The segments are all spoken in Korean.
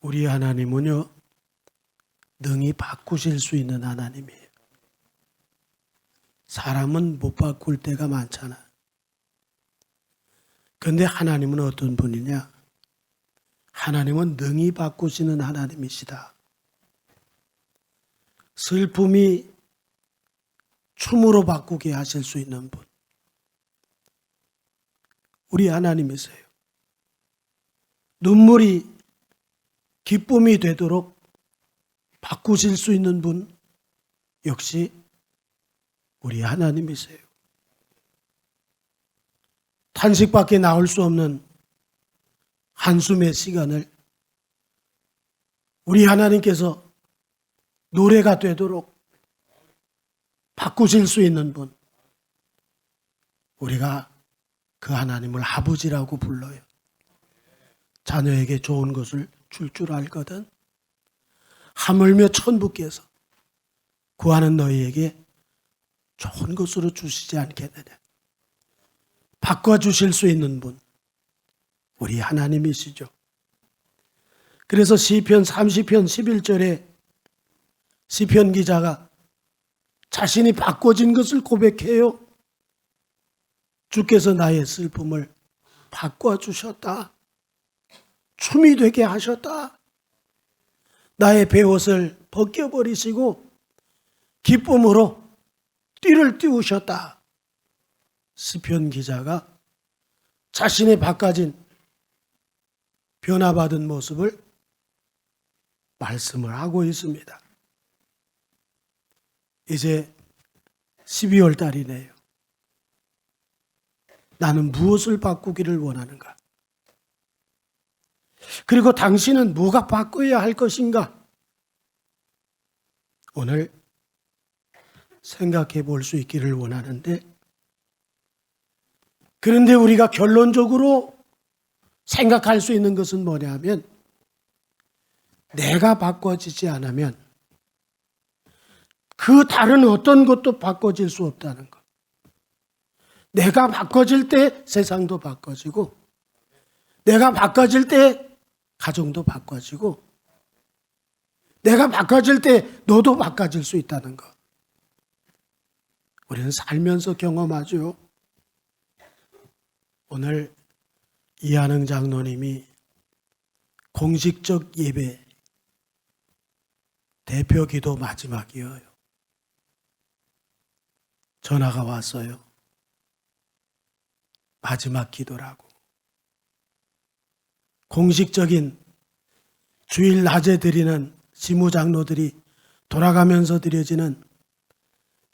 우리 하나님은요, 능히 바꾸실 수 있는 하나님이에요. 사람은 못 바꿀 때가 많잖아. 그런데 하나님은 어떤 분이냐? 하나님은 능히 바꾸시는 하나님이시다. 슬픔이 춤으로 바꾸게 하실 수 있는 분. 우리 하나님이세요. 눈물이 기쁨이 되도록 바꾸실 수 있는 분 역시 우리 하나님이세요. 탄식밖에 나올 수 없는 한숨의 시간을 우리 하나님께서 노래가 되도록 바꾸실 수 있는 분, 우리가 그 하나님을 아버지라고 불러요. 자녀에게 좋은 것을 줄 알거든. 하물며 천부께서 구하는 너희에게 좋은 것으로 주시지 않겠느냐. 바꿔주실 수 있는 분, 우리 하나님이시죠. 그래서 시편 30편 11절에 시편 기자가 자신이 바꿔진 것을 고백해요. 주께서 나의 슬픔을 바꿔주셨다. 춤이 되게 하셨다. 나의 베옷을 벗겨버리시고 기쁨으로 띠를 띄우셨다. 시편 기자가 자신의 바꿔진 변화받은 모습을 말씀을 하고 있습니다. 이제 12월 달이네요. 나는 무엇을 바꾸기를 원하는가? 그리고 당신은 뭐가 바꿔야 할 것인가? 오늘 생각해 볼 수 있기를 원하는데, 그런데 우리가 결론적으로 생각할 수 있는 것은 뭐냐 하면, 내가 바꿔지지 않으면 그 다른 어떤 것도 바꿔질 수 없다는 것. 내가 바꿔질 때 세상도 바꿔지고, 내가 바꿔질 때 가정도 바꿔지고, 내가 바꿔질 때 너도 바꿔질 수 있다는 것. 우리는 살면서 경험하죠. 오늘 이한흥 장로님이 공식적 예배 대표 기도 마지막이에요. 전화가 왔어요. 마지막 기도라고. 공식적인 주일 낮에 드리는 지무장로들이 돌아가면서 드려지는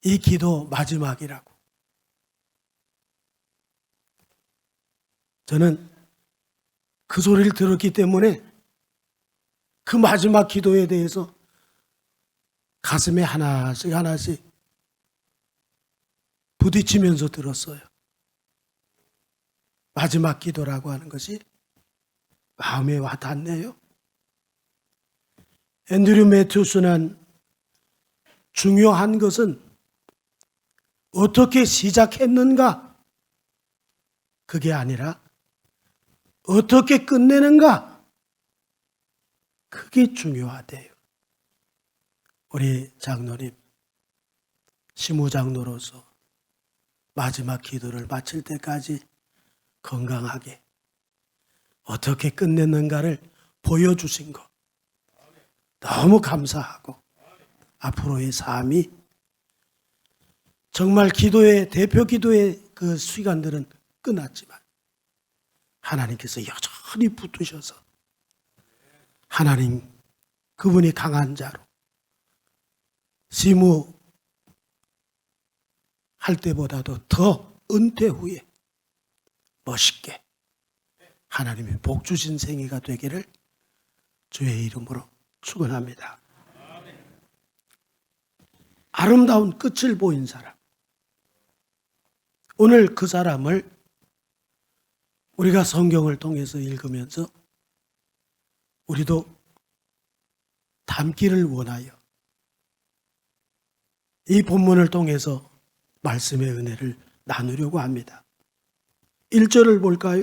이 기도 마지막이라고. 저는 그 소리를 들었기 때문에 그 마지막 기도에 대해서 가슴에 하나씩 부딪히면서 들었어요. 마지막 기도라고 하는 것이 마음에 와 닿네요. 앤드류 매튜스는 중요한 것은 어떻게 시작했는가? 그게 아니라 어떻게 끝내는가? 그게 중요하대요. 우리 장로님, 시무장로로서 마지막 기도를 마칠 때까지 건강하게 어떻게 끝냈는가를 보여주신 것 너무 감사하고, 앞으로의 삶이 정말 기도의 대표 기도의 그 시간들은 끝났지만 하나님께서 여전히 붙으셔서 하나님 그분이 강한 자로 시무 할 때보다도 더 은퇴 후에 멋있게 하나님이 복 주신 생애가 되기를 주의 이름으로 축원합니다. 아름다운 끝을 보인 사람. 오늘 그 사람을 우리가 성경을 통해서 읽으면서 우리도 닮기를 원하여 이 본문을 통해서 말씀의 은혜를 나누려고 합니다. 1절을 볼까요?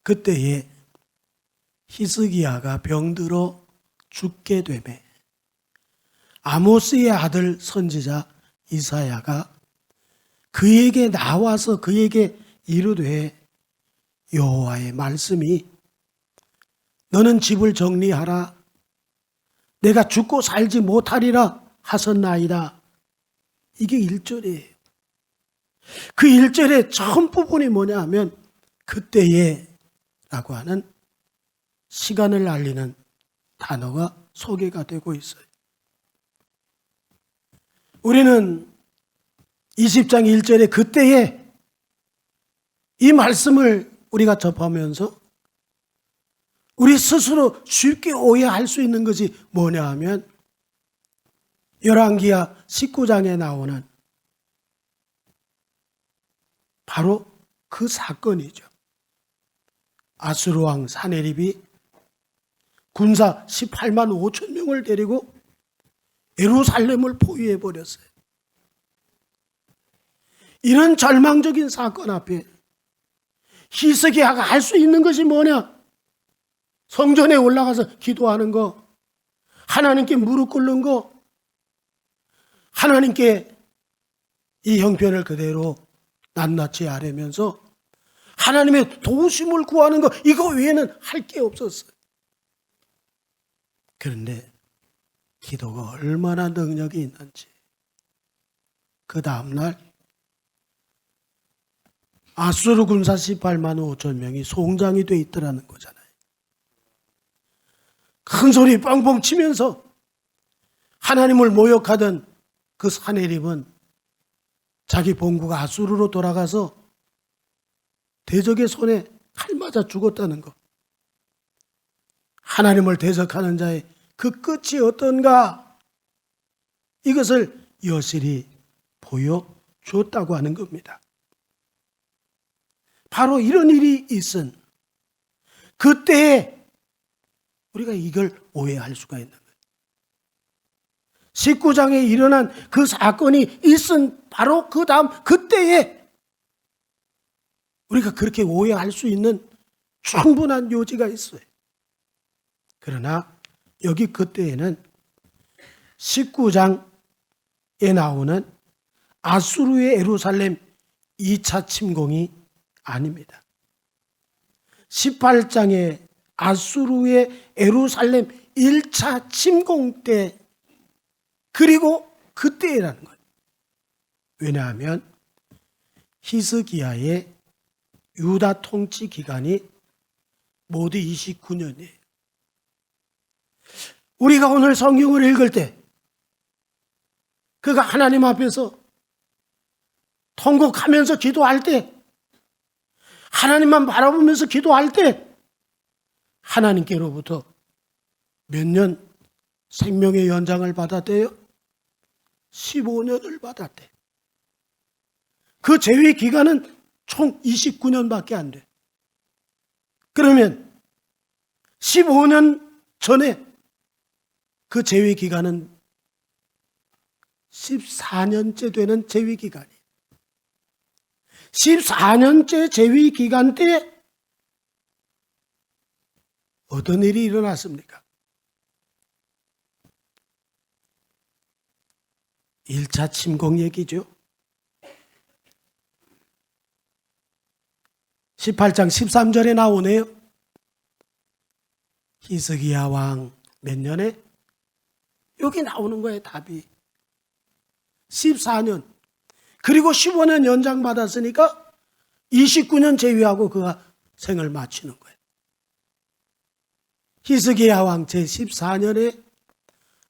그때에 히스기야가 병들어 죽게 되매 아모스의 아들 선지자 이사야가 그에게 나와서 그에게 이르되 여호와의 말씀이 너는 집을 정리하라 내가 죽고 살지 못하리라 하셨나이다. 이게 1절이에요. 그 1절의 처음 부분이 뭐냐 하면 그때에 라고 하는 시간을 알리는 단어가 소개가 되고 있어요. 우리는 20장 1절에 그때에 이 말씀을 우리가 접하면서 우리 스스로 쉽게 오해할 수 있는 것이 뭐냐 하면 열왕기하 19장에 나오는 바로 그 사건이죠. 아수르 왕 사네립이 군사 18만 5천 명을 데리고 예루살렘을 포위해 버렸어요. 이런 절망적인 사건 앞에 히스기야가 할 수 있는 것이 뭐냐? 성전에 올라가서 기도하는 거, 하나님께 무릎 꿇는 거, 하나님께 이 형편을 그대로 낱낱이 아뢰면서 하나님의 도우심을 구하는 거, 이거 외에는 할 게 없었어요. 그런데 기도가 얼마나 능력이 있는지 그 다음날 아수르 군사 18만 5천 명이 송장이 돼 있더라는 거잖아요. 큰 소리 뻥뻥 치면서 하나님을 모욕하던 그 사네립은 자기 본국가 아수르로 돌아가서 대적의 손에 칼 맞아 죽었다는 것. 하나님을 대적하는 자의 그 끝이 어떤가? 이것을 여실히 보여줬다고 하는 겁니다. 바로 이런 일이 있은 그때에 우리가 이걸 오해할 수가 있는 거예요. 19장에 일어난 그 사건이 있은 바로 그 다음 그때에 우리가 그렇게 오해할 수 있는 충분한 요지가 있어요. 그러나 여기 그때에는 19장에 나오는 아수르의 예루살렘 2차 침공이 아닙니다. 18장에 아수르의 예루살렘 1차 침공 때 그리고 그때라는 거예요. 왜냐하면 히스기야의 유다 통치 기간이 모두 29년이에요. 우리가 오늘 성경을 읽을 때 그가 하나님 앞에서 통곡하면서 기도할 때 하나님만 바라보면서 기도할 때 하나님께로부터 몇 년 생명의 연장을 받았대요? 15년을 받았대. 그 제위 기간은 총 29년밖에 안 돼. 그러면 15년 전에 그 제위 기간은 14년째 되는 제위 기간이에요. 14년째 제위 기간 때 어떤 일이 일어났습니까? 1차 침공 얘기죠. 18장 13절에 나오네요. 히스기야 왕 몇 년에? 여기 나오는 거예요, 답이. 14년. 그리고 15년 연장받았으니까 29년 제위하고 그가 생을 마치는 거예요. 히스기야 왕 제14년에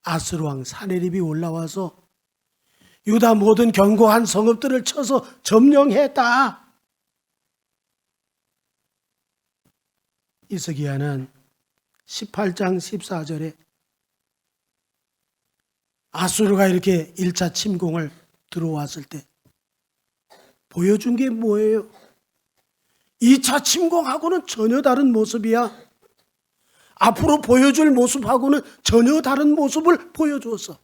아수르 왕 사네립이 올라와서 유다 모든 견고한 성읍들을 쳐서 점령했다. 히스기야는 18장 14절에 아수르가 이렇게 1차 침공을 들어왔을 때 보여준 게 뭐예요? 2차 침공하고는 전혀 다른 모습이야. 앞으로 보여줄 모습하고는 전혀 다른 모습을 보여줬어.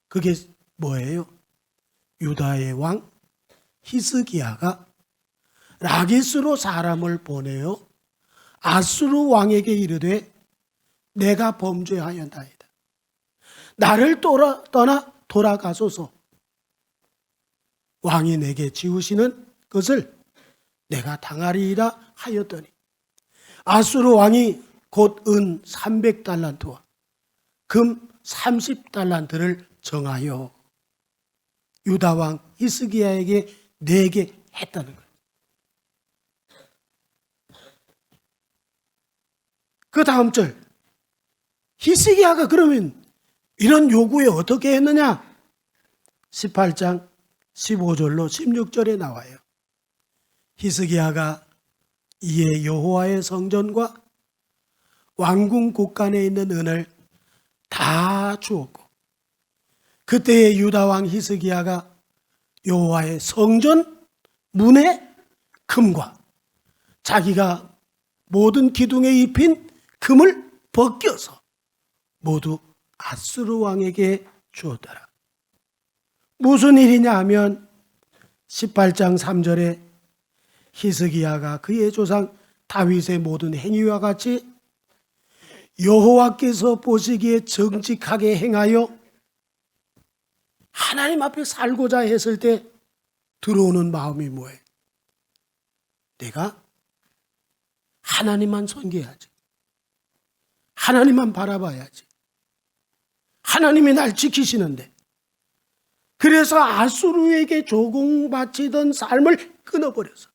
그게 뭐예요? 유다의 왕 히스기야가 라기스로 사람을 보내어 아수르 왕에게 이르되 내가 범죄하였나이다. 나를 떠나 돌아가소서. 왕이 내게 지우시는 것을 내가 당하리이다 하였더니 아수르 왕이 곧 은 300달란트와 금 30달란트를 정하여 유다 왕 히스기야에게 내게 했다는 거예요. 그 다음 절, 히스기야가 그러면 이런 요구에 어떻게 했느냐? 18장 15절로 16절에 나와요. 히스기야가 이에 여호와의 성전과 왕궁 곳간에 있는 은을 다 주었고, 그때의 유다 왕 히스기야가 여호와의 성전 문의 금과 자기가 모든 기둥에 입힌 금을 벗겨서 모두 아수르 왕에게 주었더라. 무슨 일이냐 하면 18장 3절에 히스기야가 그의 조상 다윗의 모든 행위와 같이 여호와께서 보시기에 정직하게 행하여 하나님 앞에 살고자 했을 때 들어오는 마음이 뭐예요? 내가 하나님만 섬겨야지. 하나님만 바라봐야지. 하나님이 날 지키시는데. 그래서 아수르에게 조공바치던 삶을 끊어버렸어.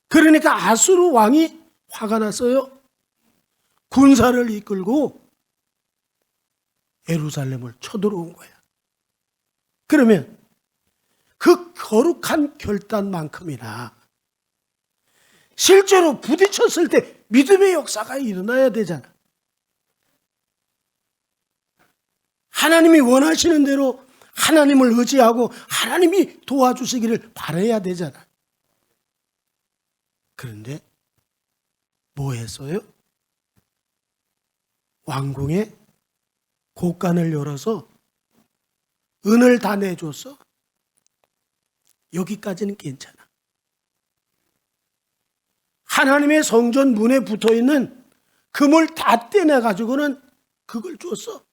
그러니까 아수르 왕이 화가 났어요. 군사를 이끌고 예루살렘을 쳐들어온 거야. 그러면 그 거룩한 결단만큼이나 실제로 부딪혔을 때 믿음의 역사가 일어나야 되잖아. 하나님이 원하시는 대로 하나님을 의지하고 하나님이 도와주시기를 바라야 되잖아. 그런데 뭐 했어요? 왕궁에 곳간을 열어서 은을 다 내줬어. 여기까지는 괜찮아. 하나님의 성전 문에 붙어있는 금을 다 떼내가지고는 그걸 줬어.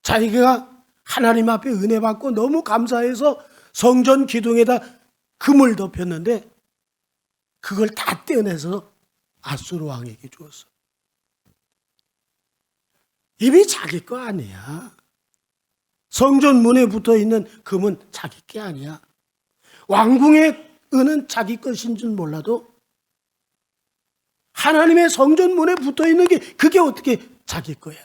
자기가 하나님 앞에 은혜 받고 너무 감사해서 성전 기둥에다 금을 덮였는데 그걸 다 떼내서 아수르 왕에게 주었어. 이미 자기 거 아니야. 성전 문에 붙어있는 금은 자기 게 아니야. 왕궁의 은은 자기 것인 줄 몰라도 하나님의 성전 문에 붙어있는 게 그게 어떻게 자기 거야.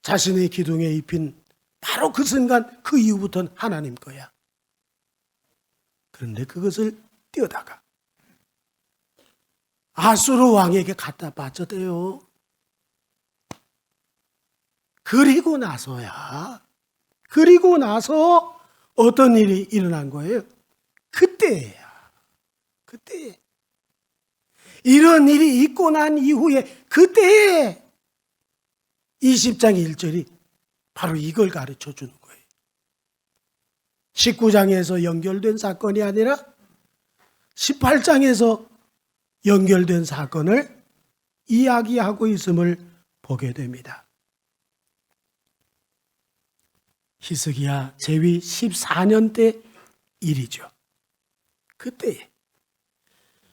자신의 기둥에 입힌 바로 그 순간 그 이후부터는 하나님 거야. 그런데 그것을 떼어다가 아수르 왕에게 갖다 바쳤대요. 그리고 나서 어떤 일이 일어난 거예요? 그때야. 그때. 이런 일이 있고 난 이후에 그때에 20장 1절이 바로 이걸 가르쳐 주는 거예요. 19장에서 연결된 사건이 아니라 18장에서 연결된 사건을 이야기하고 있음을 보게 됩니다. 히스기야 제위 14년 때 일이죠. 그때에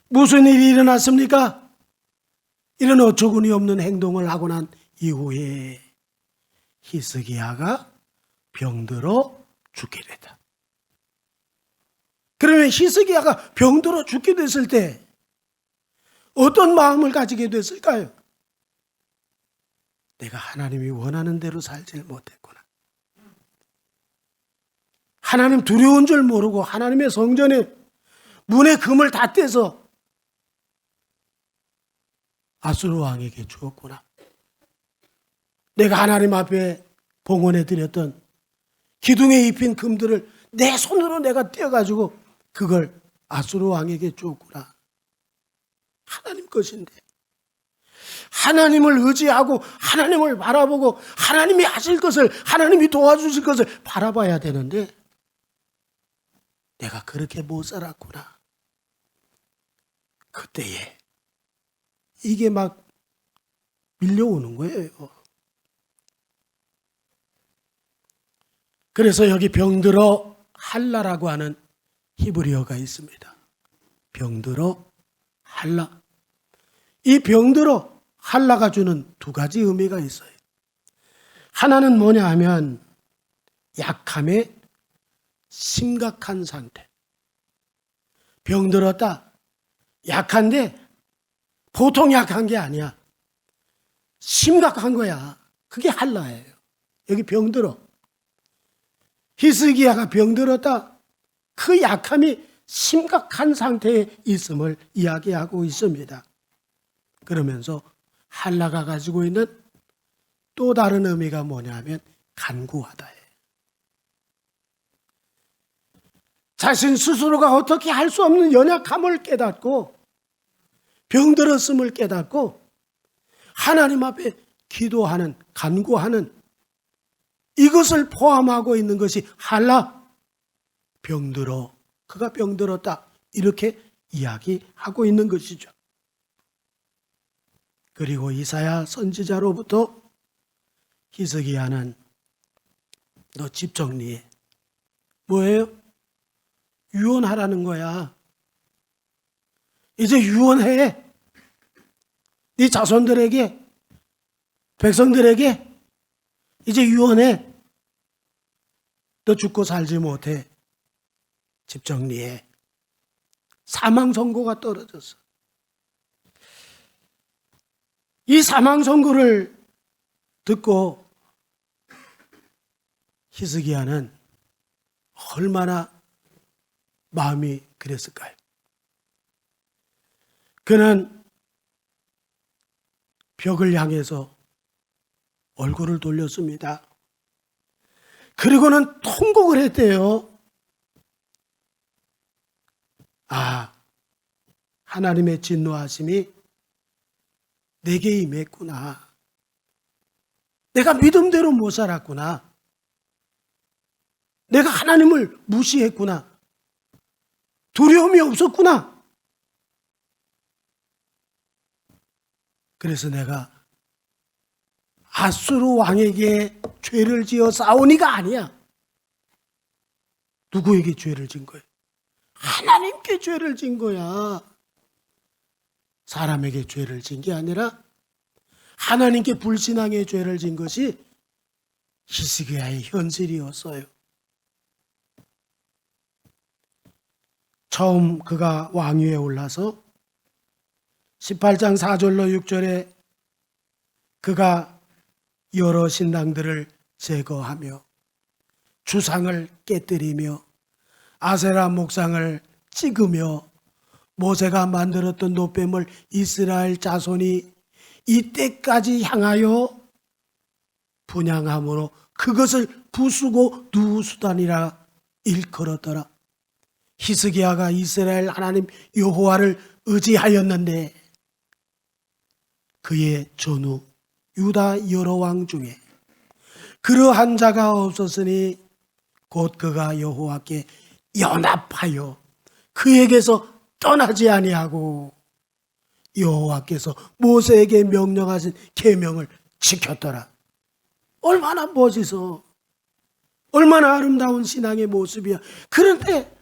무슨 일이 일어났습니까? 이런 어처구니 없는 행동을 하고 난 이후에 히스기야가 병들어 죽게 됐다. 그러면 히스기야가 병들어 죽게 됐을 때 어떤 마음을 가지게 됐을까요? 내가 하나님이 원하는 대로 살질 못했구나. 하나님 두려운 줄 모르고 하나님의 성전에 문에 금을 다 떼서 아수르 왕에게 주었구나. 내가 하나님 앞에 봉헌해 드렸던 기둥에 입힌 금들을 내 손으로 내가 떼어가지고 그걸 아수르 왕에게 주었구나. 하나님 것인데. 하나님을 의지하고 하나님을 바라보고 하나님이 하실 것을, 하나님이 도와주실 것을 바라봐야 되는데 내가 그렇게 못 살았구나. 그때에 이게 막 밀려오는 거예요. 그래서 여기 병들어 할라라고 하는 히브리어가 있습니다. 병들어 할라. 이 병들어 할라가 주는 두 가지 의미가 있어요. 하나는 뭐냐 하면 약함의 심각한 상태. 병들었다. 약한데 보통 약한 게 아니야. 심각한 거야. 그게 할라예요. 여기 병들어. 히스기야가 병들었다. 그 약함이 심각한 상태에 있음을 이야기하고 있습니다. 그러면서 할라가 가지고 있는 또 다른 의미가 뭐냐면 간구하다예요. 자신 스스로가 어떻게 할 수 없는 연약함을 깨닫고 병들었음을 깨닫고 하나님 앞에 기도하는, 간구하는 이것을 포함하고 있는 것이 할라, 병들어, 그가 병들었다 이렇게 이야기하고 있는 것이죠. 그리고 이사야 선지자로부터 히스기야는 너 집 정리해. 뭐예요? 유언하라는 거야. 이제 유언해. 네 자손들에게, 백성들에게 이제 유언해. 너 죽고 살지 못해. 집 정리해. 사망 선고가 떨어졌어. 이 사망 선고를 듣고 히스기야는 얼마나 마음이 그랬을까요? 그는 벽을 향해서 얼굴을 돌렸습니다. 그리고는 통곡을 했대요. 아, 하나님의 진노하심이 내게 임했구나. 내가 믿음대로 못 살았구나. 내가 하나님을 무시했구나. 두려움이 없었구나. 그래서 내가 아수르 왕에게 죄를 지어 싸우니가 아니야. 누구에게 죄를 진 거예요? 하나님께 죄를 진 거야. 사람에게 죄를 진 게 아니라 하나님께 불신앙의 죄를 진 것이 히스기야의 현실이었어요. 처음 그가 왕위에 올라서 18장 4절로 6절에 그가 여러 신당들을 제거하며 주상을 깨뜨리며 아세라 목상을 찍으며 모세가 만들었던 노뱀을 이스라엘 자손이 이때까지 향하여 분향함으로 그것을 부수고 누수단이라 일컬었더라. 히스기야가 이스라엘 하나님 여호와를 의지하였는데 그의 전후 유다 여러 왕 중에 그러한 자가 없었으니 곧 그가 여호와께 연합하여 그에게서 떠나지 아니하고 여호와께서 모세에게 명령하신 계명을 지켰더라. 얼마나 멋있어. 얼마나 아름다운 신앙의 모습이야. 그런데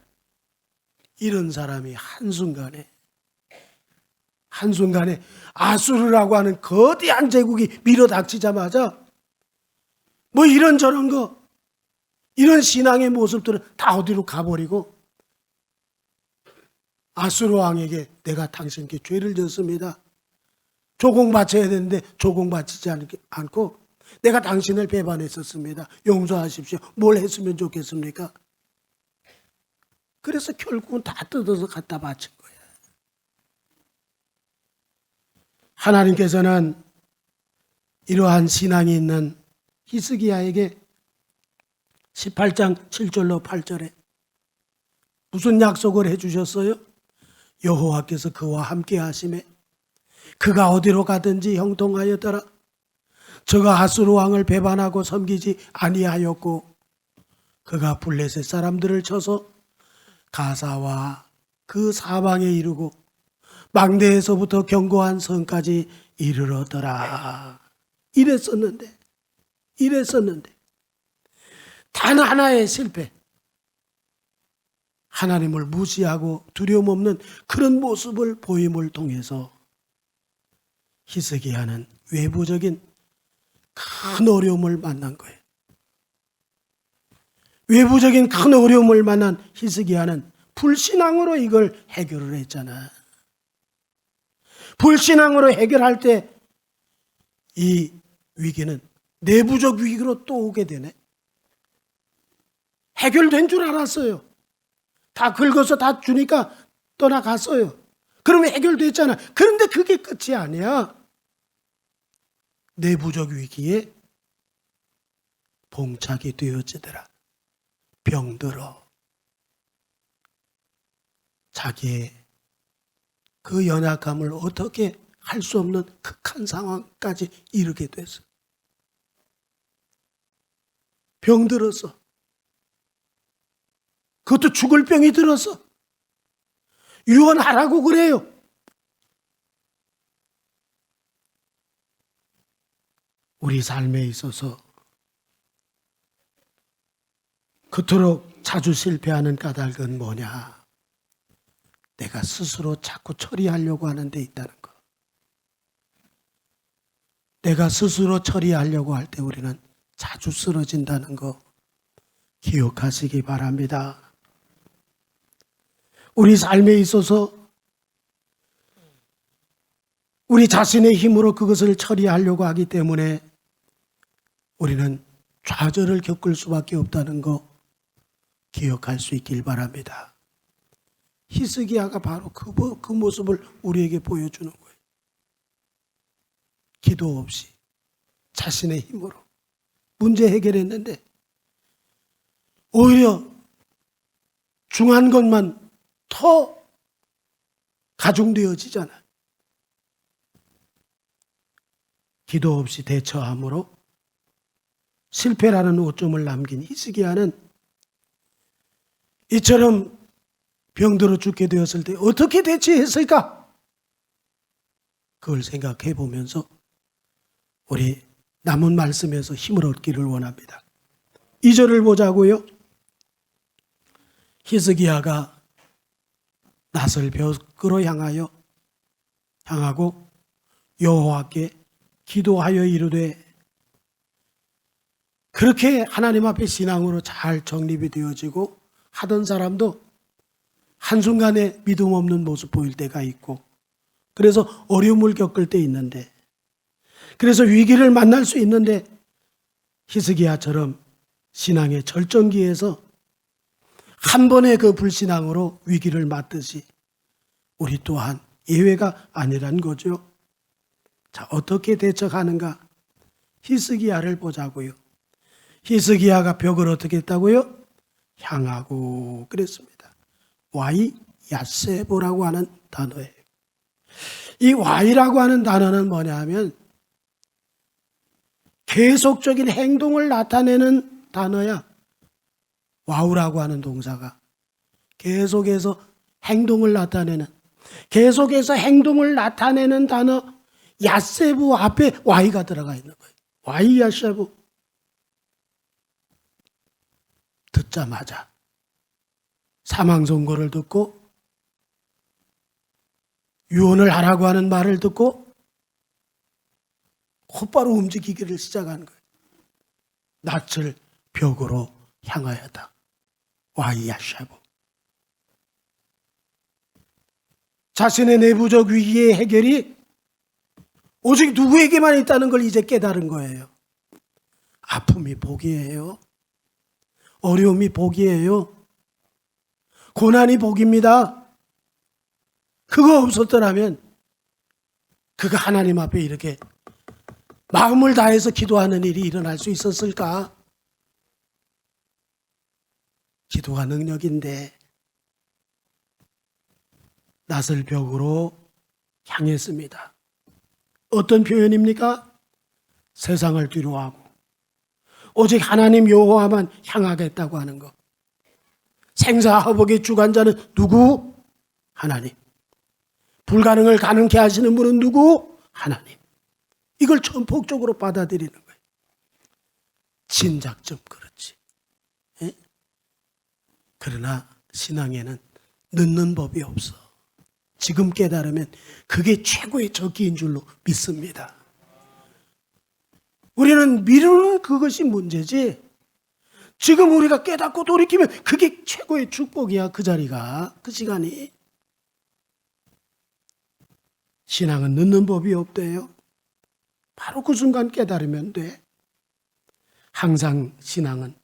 이런 사람이 한순간에 아수르라고 하는 거대한 제국이 밀어닥치자마자 뭐 이런저런 거, 이런 신앙의 모습들은 다 어디로 가버리고 아수르 왕에게 내가 당신께 죄를 졌습니다. 조공 바쳐야 되는데 조공 바치지 않고 내가 당신을 배반했었습니다. 용서하십시오. 뭘 했으면 좋겠습니까? 그래서 결국은 다 뜯어서 갖다 바친 거야. 하나님께서는 이러한 신앙이 있는 히스기야에게 18장 7절로 8절에 무슨 약속을 해주셨어요? 여호와께서 그와 함께 하심에 그가 어디로 가든지 형통하였더라. 저가 아수르 왕을 배반하고 섬기지 아니하였고 그가 블레셋 사람들을 쳐서 가사와 그 사방에 이르고 망대에서부터 견고한 성까지 이르러더라. 이랬었는데 단 하나의 실패, 하나님을 무시하고 두려움 없는 그런 모습을 보임을 통해서 히스기야는 외부적인 큰 어려움을 만난 거예요. 외부적인 큰 어려움을 만난 히스기야는 불신앙으로 이걸 해결을 했잖아. 불신앙으로 해결할 때 이 위기는 내부적 위기로 또 오게 되네. 해결된 줄 알았어요. 다 긁어서 다 주니까 떠나갔어요. 그러면 해결됐잖아. 그런데 그게 끝이 아니야. 내부적 위기에 봉착이 되어지더라. 병들어. 자기의 그 연약함을 어떻게 할 수 없는 극한 상황까지 이르게 됐어. 병들었어. 그것도 죽을 병이 들었어. 유언하라고 그래요. 우리 삶에 있어서 그토록 자주 실패하는 까닭은 뭐냐? 내가 스스로 자꾸 처리하려고 하는 데 있다는 거. 내가 스스로 처리하려고 할 때 우리는 자주 쓰러진다는 거 기억하시기 바랍니다. 우리 삶에 있어서 우리 자신의 힘으로 그것을 처리하려고 하기 때문에 우리는 좌절을 겪을 수밖에 없다는 거 기억할 수 있길 바랍니다. 히스기야가 바로 그 모습을 우리에게 보여주는 거예요. 기도 없이 자신의 힘으로 문제 해결했는데 오히려 중한 것만 더 가중되어지잖아요. 기도 없이 대처함으로 실패라는 오점을 남긴 히스기야는 이처럼 병들어 죽게 되었을 때 어떻게 대처했을까? 그걸 생각해 보면서 우리 남은 말씀에서 힘을 얻기를 원합니다. 2절을 보자고요. 히스기야가 낫을 벽으로 향하고 여호와께 기도하여 이르되, 그렇게 하나님 앞에 신앙으로 잘 정립이 되어지고 하던 사람도 한순간에 믿음 없는 모습 보일 때가 있고, 그래서 어려움을 겪을 때 있는데, 그래서 위기를 만날 수 있는데, 히스기야처럼 신앙의 절정기에서 한 번의 그 불신앙으로 위기를 맞듯이 우리 또한 예외가 아니란 거죠. 자, 어떻게 대처하는가? 히스기야를 보자고요. 히스기야가 벽을 어떻게 했다고요? 향하고 그랬습니다. 와이 야세보라고 하는 단어예요. 이 와이라고 하는 단어는 뭐냐 하면 계속적인 행동을 나타내는 단어야. 와우라고 하는 동사가 계속해서 행동을 나타내는 단어 야세부 앞에 와이가 들어가 있는 거예요. 와이 야세부. 듣자마자 사망 선고를 듣고 유언을 하라고 하는 말을 듣고 곧바로 움직이기를 시작한 거예요. 낯을 벽으로 향하였다. 와이야샤브. 자신의 내부적 위기의 해결이 오직 누구에게만 있다는 걸 이제 깨달은 거예요. 아픔이 복이에요. 어려움이 복이에요. 고난이 복입니다. 그거 없었더라면 그가 하나님 앞에 이렇게 마음을 다해서 기도하는 일이 일어날 수 있었을까? 기도가 능력인데 낯을 벽으로 향했습니다. 어떤 표현입니까? 세상을 뒤로하고 오직 하나님 여호와만 향하겠다고 하는 것. 생사화복의 주관자는 누구? 하나님. 불가능을 가능케 하시는 분은 누구? 하나님. 이걸 전폭적으로 받아들이는 거예요. 진작 좀 그렇지. 예? 그러나 신앙에는 늦는 법이 없어. 지금 깨달으면 그게 최고의 적기인 줄로 믿습니다. 우리는 미루는 그것이 문제지, 지금 우리가 깨닫고 돌이키면 그게 최고의 축복이야. 그 자리가, 그 시간이. 신앙은 늦는 법이 없대요. 바로 그 순간 깨달으면 돼. 항상 신앙은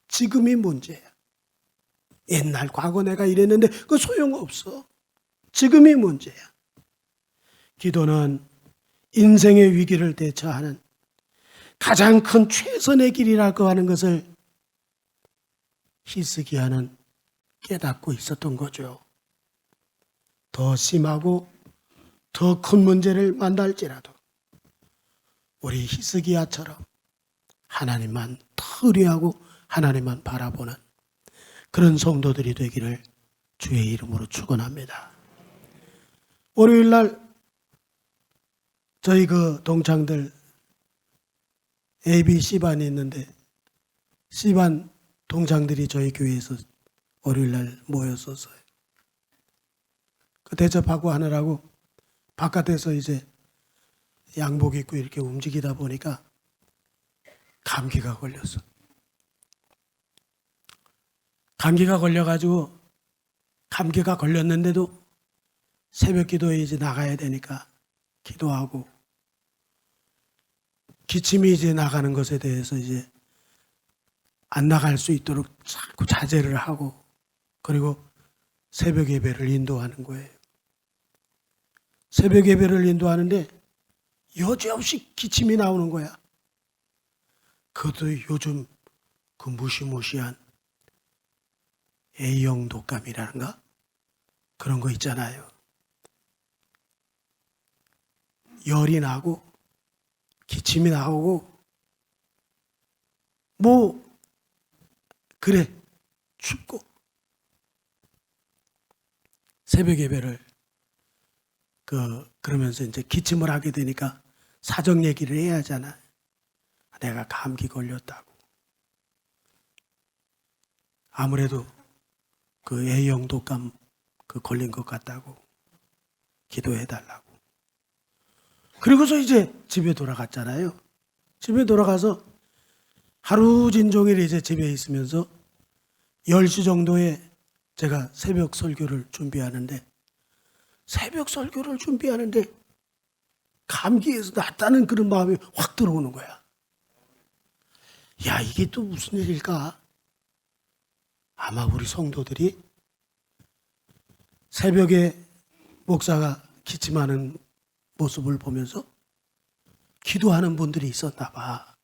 지금이 문제야. 옛날 과거 내가 이랬는데 그 소용없어. 지금이 문제야. 기도는 인생의 위기를 대처하는 가장 큰 최선의 길이라고 하는 것을 히스기야는 깨닫고 있었던 거죠. 더 심하고 더 큰 문제를 만날지라도 우리 히스기야처럼 하나님만 의뢰하고 하나님만 바라보는 그런 성도들이 되기를 주의 이름으로 축원합니다. 월요일 날 저희 그 동창들 AB C반이 있는데 C반 동창들이 저희 교회에서 월요일 날 모였었어요. 그 대접하고 하느라고 바깥에서 이제 양복 입고 이렇게 움직이다 보니까 감기가 걸렸어. 감기가 걸려가지고 감기가 걸렸는데도 새벽 기도에 이제 나가야 되니까 기도하고 기침이 이제 나가는 것에 대해서 이제 안 나갈 수 있도록 자꾸 자제를 하고 그리고 새벽 예배를 인도하는 거예요. 새벽 예배를 인도하는데 여지없이 기침이 나오는 거야. 그것도 요즘 그 무시무시한 A형 독감이라는가? 그런 거 있잖아요. 열이 나고 기침이 나오고 그래 춥고 새벽 예배를 그러면서 이제 기침을 하게 되니까 사정 얘기를 해야 하잖아. 내가 감기 걸렸다고. 아무래도 그 A형 독감 걸린 것 같다고 기도해 달라고. 그리고서 이제 집에 돌아갔잖아요. 집에 돌아가서 하루 종일 이제 집에 있으면서 10시 정도에 제가 새벽 설교를 준비하는데 감기에서 낫다는 그런 마음이 확 들어오는 거야. 야, 이게 또 무슨 일일까? 아마 우리 성도들이 새벽에 목사가 기침하는 모습을 보면서 기도하는 분들이 있었나 봐.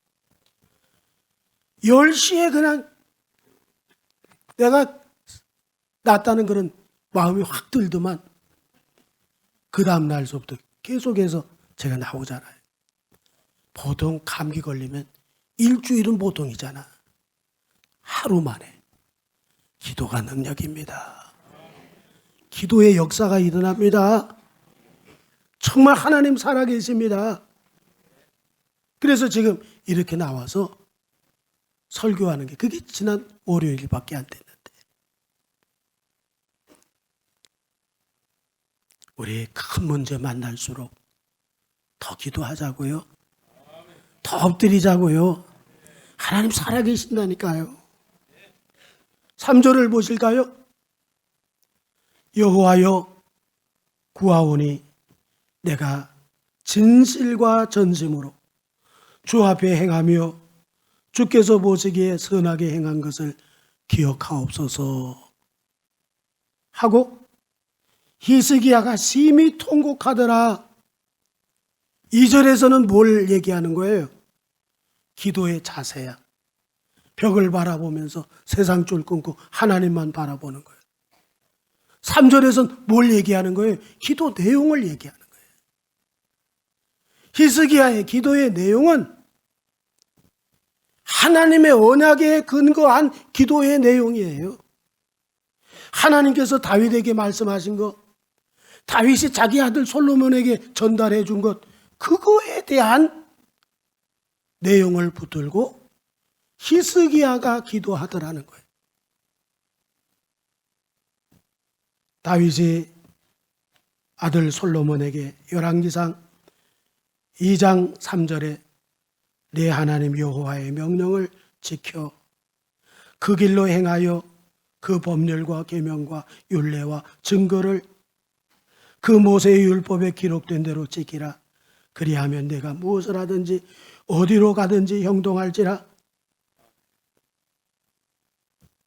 10시에 그냥 내가 낫다는 그런 마음이 확 들더만 그 다음 날서부터 계속해서 제가 나오잖아요. 보통 감기 걸리면 일주일은 보통이잖아. 하루 만에. 기도가 능력입니다. 기도의 역사가 일어납니다. 정말 하나님 살아계십니다. 그래서 지금 이렇게 나와서 설교하는 게 그게 지난 월요일밖에 안 됐는데 우리 큰 문제 만날수록 더 기도하자고요. 더 엎드리자고요. 하나님 살아계신다니까요. 3절을 보실까요? 여호와여 구하오니 내가 진실과 전심으로 주 앞에 행하며 주께서 보시기에 선하게 행한 것을 기억하옵소서 하고 히스기야가 심히 통곡하더라. 2절에서는 뭘 얘기하는 거예요? 기도의 자세야. 벽을 바라보면서 세상 줄 끊고 하나님만 바라보는 거예요. 3절에서는 뭘 얘기하는 거예요? 기도 내용을 얘기하는 거예요. 히스기야의 기도의 내용은 하나님의 언약에 근거한 기도의 내용이에요. 하나님께서 다윗에게 말씀하신 거, 다윗이 자기 아들 솔로몬에게 전달해 준 것, 그거에 대한 내용을 붙들고 히스기야가 기도하더라는 거예요. 다윗이 아들 솔로몬에게 열왕기상 2장 3절에 내 하나님 여호와의 명령을 지켜 그 길로 행하여 그 법률과 계명과 율례와 증거를 그 모세의 율법에 기록된 대로 지키라. 그리하면 내가 무엇을 하든지 어디로 가든지 형통할지라.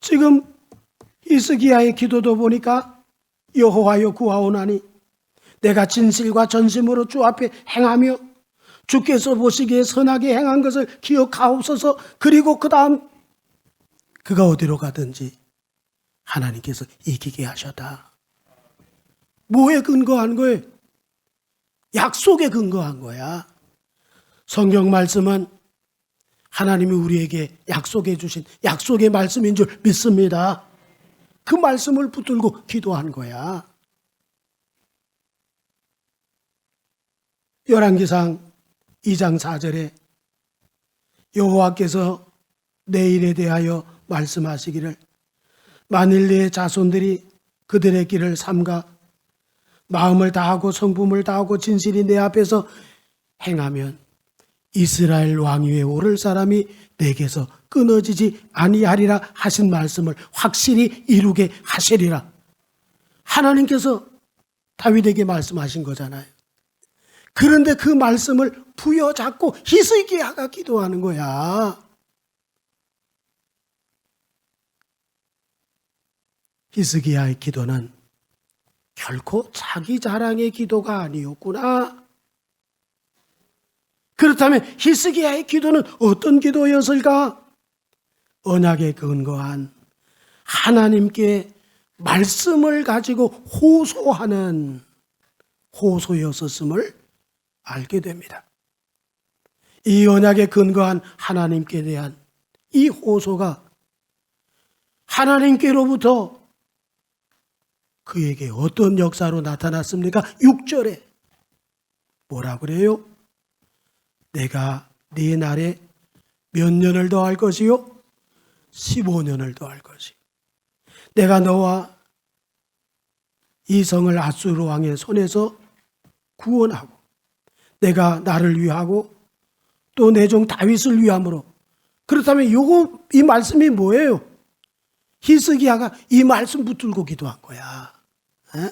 지금 히스기야의 기도도 보니까 여호와여 구하오나니 내가 진실과 전심으로 주 앞에 행하며 주께서 보시기에 선하게 행한 것을 기억하옵소서. 그리고 그 다음 그가 어디로 가든지 하나님께서 이기게 하셨다. 뭐에 근거한 거예요? 약속에 근거한 거야. 성경 말씀은 하나님이 우리에게 약속해 주신 약속의 말씀인 줄 믿습니다. 그 말씀을 붙들고 기도한 거야. 열왕기상 2장 4절에 여호와께서 내 일에 대하여 말씀하시기를 만일 내 자손들이 그들의 길을 삼가 마음을 다하고 성품을 다하고 진실이 내 앞에서 행하면 이스라엘 왕위에 오를 사람이 내게서 끊어지지 아니하리라 하신 말씀을 확실히 이루게 하시리라. 하나님께서 다윗에게 말씀하신 거잖아요. 그런데 그 말씀을 부여잡고 히스기야가 기도하는 거야. 히스기야의 기도는 결코 자기 자랑의 기도가 아니었구나. 그렇다면 히스기야의 기도는 어떤 기도였을까? 언약에 근거한 하나님께 말씀을 가지고 호소하는 호소였었음을 알게 됩니다. 이 언약에 근거한 하나님께 대한 이 호소가 하나님께로부터 그에게 어떤 역사로 나타났습니까? 6절에 뭐라 그래요? 내가 네 날에 몇 년을 더할 것이요? 15년을 더할 것이. 내가 너와 이 성을 아수르 왕의 손에서 구원하고 내가 나를 위하고 또 내 종 다윗을 위함으로. 그렇다면 이 말씀이 뭐예요? 히스기야가 이 말씀 붙들고 기도한 거야. 에?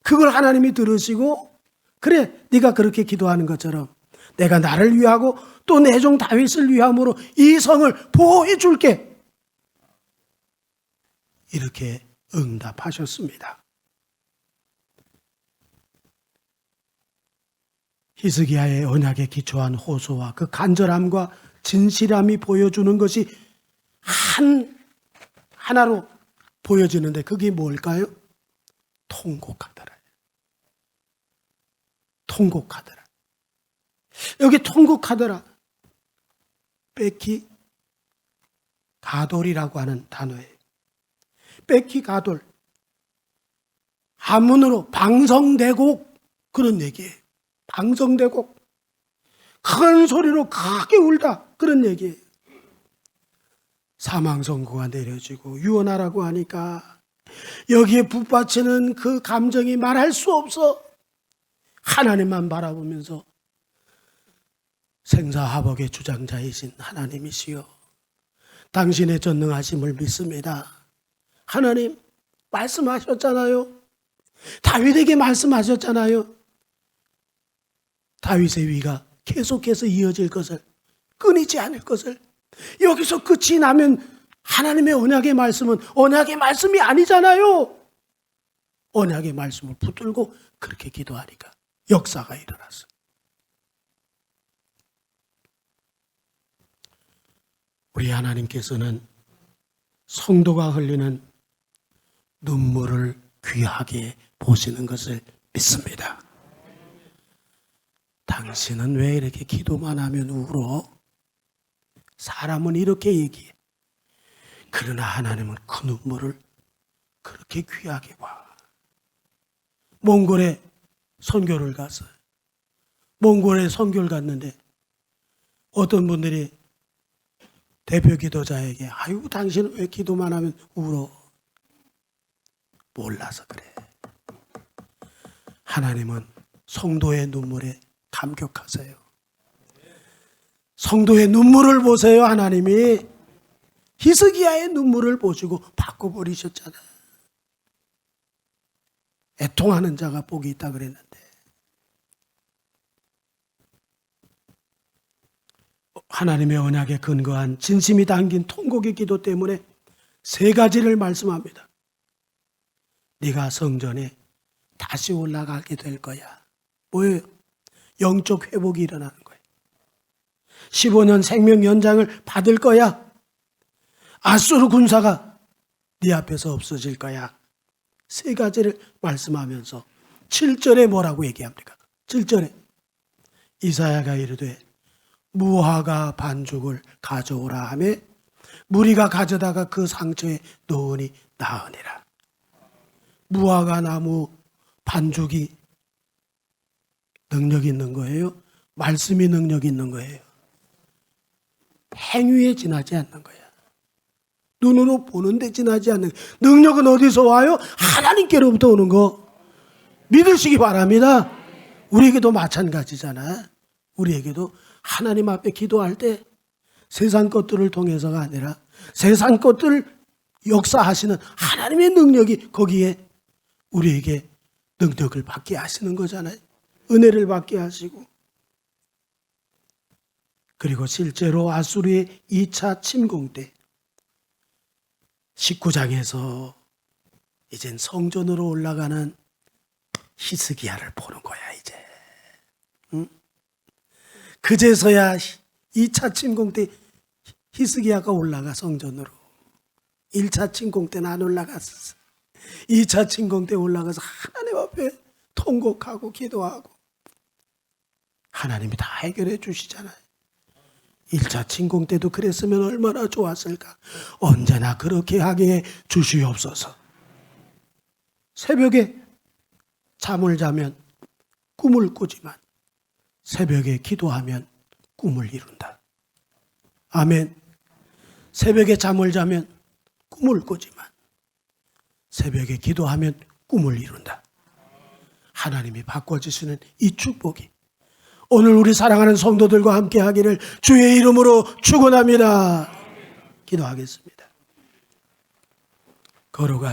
그걸 하나님이 들으시고 그래 네가 그렇게 기도하는 것처럼 내가 나를 위하고 또 내 종 다윗을 위함으로 이 성을 보호해 줄게. 이렇게 응답하셨습니다. 히스기야의 언약에 기초한 호소와 그 간절함과 진실함이 보여주는 것이 하나로 보여지는데 그게 뭘까요? 통곡하더라. 통곡하더라. 여기 통곡하더라. 뺏기 가돌이라고 하는 단어예요. 뺏기 가돌. 한문으로 방성대곡 그런 얘기예요. 방성대곡. 큰 소리로 크게 울다 그런 얘기예요. 사망선고가 내려지고 유언하라고 하니까 여기에 북받치는 그 감정이 말할 수 없어. 하나님만 바라보면서 생사화복의 주장자이신 하나님이시여 당신의 전능하심을 믿습니다. 하나님 말씀하셨잖아요. 다윗에게 말씀하셨잖아요. 다윗의 위가 계속해서 이어질 것을, 끊이지 않을 것을. 여기서 끝이 나면 하나님의 언약의 말씀은 언약의 말씀이 아니잖아요. 언약의 말씀을 붙들고 그렇게 기도하니까 역사가 일어났어요. 우리 하나님께서는 성도가 흘리는 눈물을 귀하게 보시는 것을 믿습니다. 당신은 왜 이렇게 기도만 하면 울어? 사람은 이렇게 얘기해. 그러나 하나님은 그 눈물을 그렇게 귀하게 봐. 몽골에 선교를 갔어요. 몽골에 선교를 갔는데 어떤 분들이 대표 기도자에게 아유 당신은 왜 기도만 하면 울어? 몰라서 그래. 하나님은 성도의 눈물에 감격하세요. 성도의 눈물을 보세요. 하나님이 히스기야의 눈물을 보시고 바꿔버리셨잖아요. 애통하는 자가 복이 있다 그랬는데 하나님의 언약에 근거한 진심이 담긴 통곡의 기도 때문에 세 가지를 말씀합니다. 네가 성전에 다시 올라가게 될 거야. 뭐예요? 영적 회복이 일어나는 거예요. 15년 생명 연장을 받을 거야. 아수르 군사가 네 앞에서 없어질 거야. 세 가지를 말씀하면서 7절에 뭐라고 얘기합니까? 7절에 이사야가 이르되 무화과 반죽을 가져오라 하며 무리가 가져다가 그 상처에 넣으니 나으니라. 무화과 나무 반죽이 능력이 있는 거예요? 말씀이 능력이 있는 거예요? 행위에 지나지 않는 거예요. 눈으로 보는데 지나지 않는 거예요. 능력은 어디서 와요? 하나님께로부터 오는 거 믿으시기 바랍니다. 우리에게도 마찬가지잖아. 우리에게도 하나님 앞에 기도할 때 세상 것들을 통해서가 아니라 세상 것들을 역사하시는 하나님의 능력이 거기에 우리에게 능력을 받게 하시는 거잖아요. 은혜를 받게 하시고. 그리고 실제로 아수르의 2차 침공 때 19장에서 이젠 성전으로 올라가는 히스기야를 보는 거야 이제. 응? 그제서야 2차 침공 때 히스기야가 올라가 성전으로. 1차 침공 때는 안 올라갔었어. 2차 침공 때 올라가서 하나님 앞에 통곡하고 기도하고 하나님이 다 해결해 주시잖아요. 1차 침공 때도 그랬으면 얼마나 좋았을까. 언제나 그렇게 하게 주시옵소서. 새벽에 잠을 자면 꿈을 꾸지만 새벽에 기도하면 꿈을 이룬다. 아멘. 새벽에 잠을 자면 꿈을 꾸지만 새벽에 기도하면 꿈을 이룬다. 하나님이 바꿔주시는 이 축복이 오늘 우리 사랑하는 성도들과 함께 하기를 주의 이름으로 축원합니다. 기도하겠습니다. 걸어가